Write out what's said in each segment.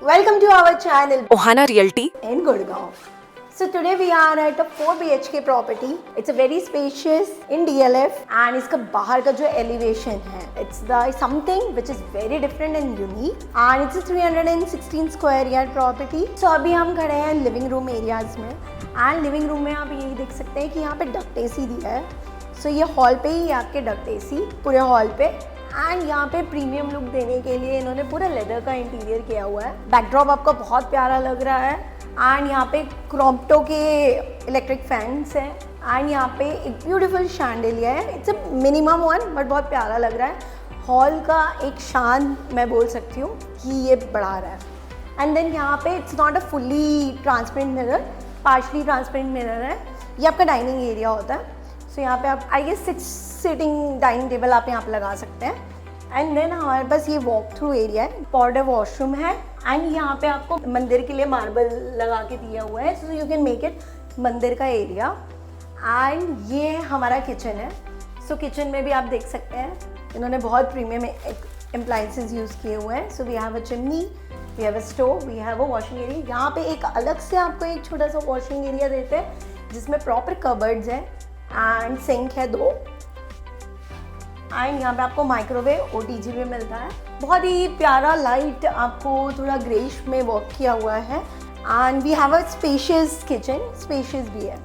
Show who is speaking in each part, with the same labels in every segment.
Speaker 1: Welcome to our channel
Speaker 2: Ohana Realty
Speaker 1: in Gurgaon. So today we are at a 4 BHK property. It's a very spacious in DLF and इसका बाहर का जो elevation है, it's the something which is very different and unique and it's a 316 square yard property. So अभी हम खड़े हैं living room areas में and living room में आप यही देख सकते हैं कि यहाँ पे duct AC दिया है. So ये हॉल पे ही आपके duct AC पूरे हॉल पे एंड यहाँ पे प्रीमियम लुक देने के लिए इन्होंने पूरा लेदर का इंटीरियर किया हुआ है. बैकड्रॉप आपको बहुत प्यारा लग रहा है एंड यहाँ पे क्रॉम्प्टो के इलेक्ट्रिक फैंस हैं एंड यहाँ पे एक ब्यूटीफुल शैंडेलियर है. It's a minimum one but बहुत प्यारा लग रहा है. हॉल का एक शान मैं बोल सकती हूँ कि ये बढ़ा रहा है. एंड देन यहाँ पे it's not a fully transparent mirror, partially transparent mirror है. ये आपका डाइनिंग एरिया होता है. सो यहाँ पे आप I guess 6 seating dining table आप यहाँ पे लगा सकते हैं. एंड देन हमारे पास ये वॉक थ्रू एरिया है, पॉर्डर वॉशरूम है एंड यहाँ पे आपको मंदिर के लिए मार्बल लगा के दिया हुआ है. So you can make it मंदिर का एरिया. एंड ये हमारा किचन है. सो किचन में भी आप देख सकते हैं इन्होंने बहुत प्रीमियम अप्लायंसेस यूज़ किए हुए हैं. So we have a chimney, we have a stove, we have a washing area. यहाँ पे एक अलग से आपको एक छोटा सा वॉशिंग एरिया देते हैं जिसमें प्रॉपर कबर्ड्स है एंड सिंक है 2. एंड यहाँ पे आपको माइक्रोवेव OTG भी मिलता है. बहुत ही प्यारा लाइट आपको थोड़ा ग्रेइश में वर्क किया हुआ है. And we have a spacious kitchen, spacious भी है.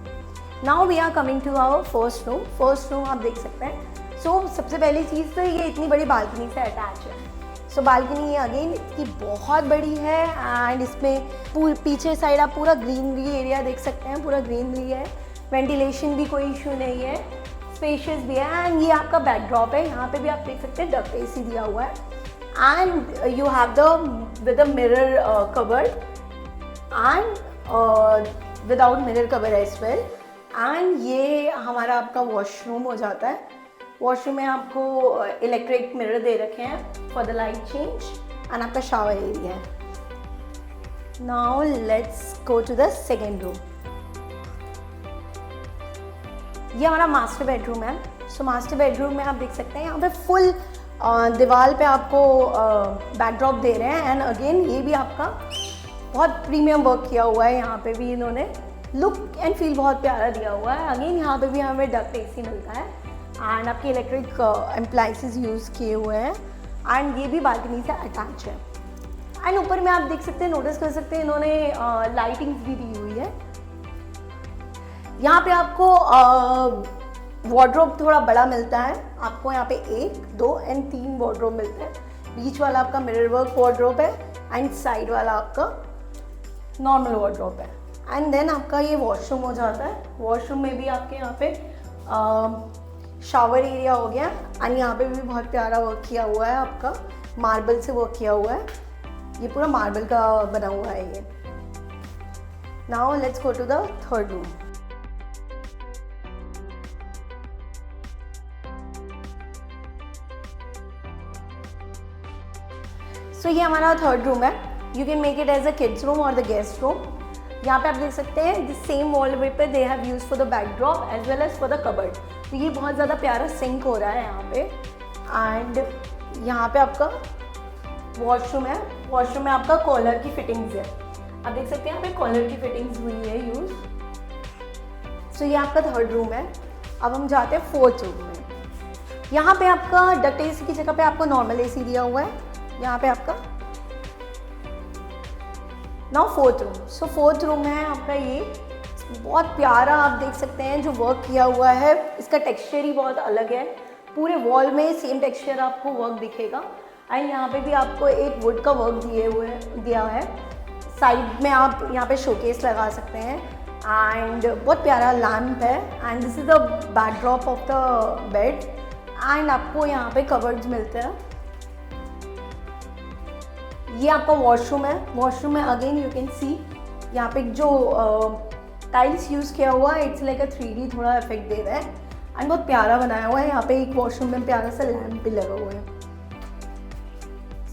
Speaker 1: Now we are coming to our first room. First room आप देख सकते हैं. सो सबसे पहली चीज़ तो ये इतनी बड़ी बालकनी से अटैच है. सो बालकनी अगेन इसकी बहुत बड़ी है एंड इसमें पीछे साइड आप पूरा ग्रीनरी एरिया देख सकते हैं. पूरा ग्रीनरी है, वेंटिलेशन भी कोई इशू नहीं है, स्पेशियस भी है. एंड ये आपका बैकड्रॉप है. यहाँ पे भी आप देख सकते हैं डक्ट AC दिया हुआ है and you have the with a mirror covered and without mirror cover as well. And ये हमारा आपका वॉशरूम हो जाता है. वॉशरूम में आपको इलेक्ट्रिक मिरर दे रखे हैं for the light change and आपका शावर एरिया है. Now let's go to the second room. ये हमारा मास्टर बेडरूम है. सो मास्टर बेडरूम में आप देख सकते हैं यहाँ पे फुल दीवार पे आपको बैकड्रॉप दे रहे हैं. एंड अगेन ये भी आपका बहुत प्रीमियम वर्क किया हुआ है. यहाँ पे भी इन्होंने लुक एंड फील बहुत प्यारा दिया हुआ है. अगेन यहाँ पे भी हमें डक्ट AC मिलता है एंड आपके इलेक्ट्रिक अप्लायंसेस यूज़ किए हुए हैं. एंड ये भी बालकनी से अटैच है. एंड ऊपर में आप देख सकते हैं, नोटिस कर सकते हैं इन्होंने लाइटिंग्स भी दी हुई है. यहाँ पे आपको वार्डरोब थोड़ा बड़ा मिलता है. आपको यहाँ पे 1, 2 एंड 3 वार्डरोब मिलते हैं. बीच वाला आपका मिरर वर्क वार्डरोब है एंड साइड वाला आपका नॉर्मल वार्डरोब है. एंड देन आपका ये वॉशरूम हो जाता है. वॉशरूम में भी आपके यहाँ पे शावर एरिया हो गया एंड यहाँ पे भी बहुत प्यारा वर्क किया हुआ है. आपका मार्बल से वर्क किया हुआ है. ये पूरा मार्बल का बना हुआ है ये. Now let's go to the third room. So ये हमारा थर्ड रूम है. You can make it as a kids room और द गेस्ट रूम. यहाँ पे आप देख सकते हैं द सेम वॉल पे they have use for the backdrop as well as for the cupboard. तो ये बहुत ज़्यादा प्यारा सिंक हो रहा है यहाँ पे. एंड यहाँ पे आपका वॉशरूम है. वॉशरूम में आपका कॉलर की फिटिंग्स है. आप देख सकते हैं यहाँ पे कॉलर की फिटिंग्स हुई है यूज. सो ये आपका थर्ड रूम है. अब हम जाते हैं फोर्थ रूम में. यहाँ पे आपका डक्ट AC की जगह पे आपको नॉर्मल AC दिया हुआ है. यहाँ पे आपका नाउ फोर्थ रूम. सो फोर्थ रूम है आपका. ये बहुत प्यारा आप देख सकते हैं जो वर्क किया हुआ है. इसका टेक्सचर ही बहुत अलग है. पूरे वॉल में सेम टेक्सचर आपको वर्क दिखेगा. एंड यहाँ पे भी आपको एक वुड का वर्क दिया है. साइड में आप यहाँ पे शोकेस लगा सकते हैं एंड बहुत प्यारा लैम्प है. And this is the backdrop of the bed. And आपको यहाँ पे कवर्ड्स मिलते हैं. ये आपका वॉशरूम है. वॉशरूम में अगेन यू कैन सी यहाँ पे जो टाइल्स यूज़ किया हुआ है इट्स लाइक अ 3D थोड़ा इफेक्ट दे रहा है एंड बहुत प्यारा बनाया हुआ है. यहाँ पे एक वॉशरूम में प्यारा सा लैम्प भी लगा हुआ है.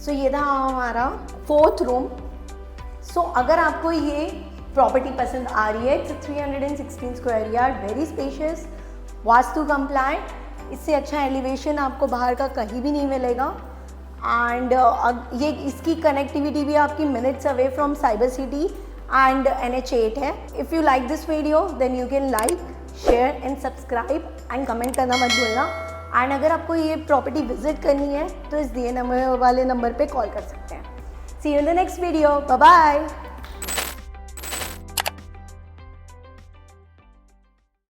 Speaker 1: सो ये था हमारा फोर्थ रूम. सो अगर आपको ये प्रॉपर्टी पसंद आ रही है, it's 316 square yard, very spacious, vastu compliant. इससे अच्छा एलिवेशन आपको बाहर का कहीं भी नहीं मिलेगा. एंड ये इसकी कनेक्टिविटी भी आपकी minutes away from Cyber City and NH8 है. If you like this video then you can like, share and subscribe and comment करना मत भूलना. एंड अगर आपको ये प्रॉपर्टी विजिट करनी है तो इस दिए नंबर वाले नंबर पे कॉल कर सकते हैं. See you in the next video. Bye bye.